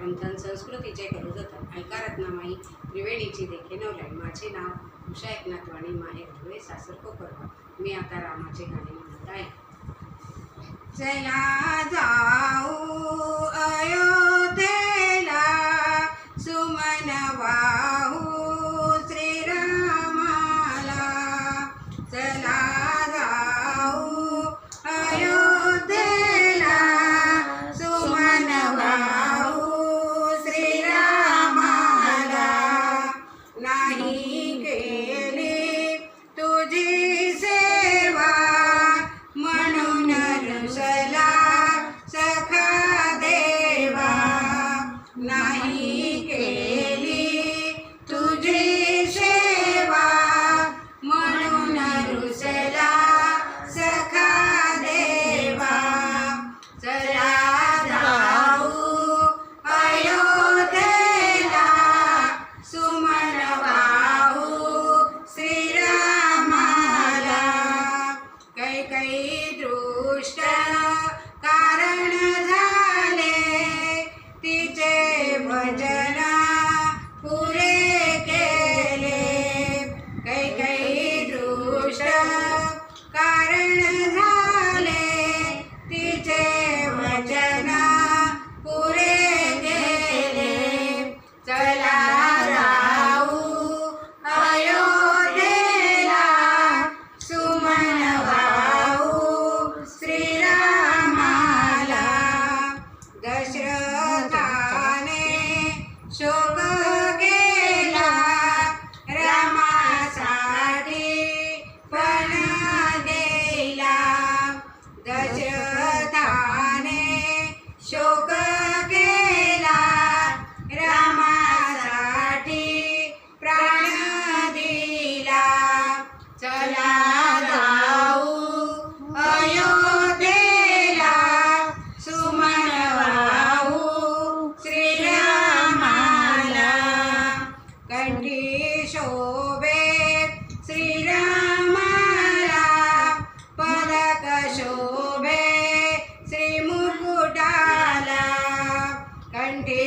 पंथन संस्कृतीचे करू जतन ऐका रत्नामाई त्रिवेणीची देखे नवलाई. माझे नाव उषा एकनाथ वाणी, माहेर धुळे, सासर कोपरगाव. मी आता रामाचे गाणे म्हणत आहे. चला जाऊ अयोध्येला, सुमन वाहू श्रीरामाला. चला जाऊ अयोध्येला, सुमन वाहू श्रीरामाला. नाही केली तुझी सेवा, म्हणून रुसला सखा देवा. नाही केली तुझी सेवा, म्हणून रुसला सखा देवा. चला जाऊ अयोध्येला, सुमन वाहू श्रीरामाला. कैकई दृष्ट कारण झाले, तिचे भजन पुरे केले. कैकई दृष्ट कारण झाले, तिचे भजन पुरे केले. चला जाऊ अयोध्येला, सुमन वाहू श्रीरामाला. दशरथाने शोक केला, रामासाठी पण गेला. दशरथाने शोक केला, रामासाठी प्राण दिला. चला जाऊ अयोध्येला, सुमन वाहू श्रीरामाला. कंठी शोभे श्रीरामाला, पदक शोभे श्रीमुकुटाला. कंठी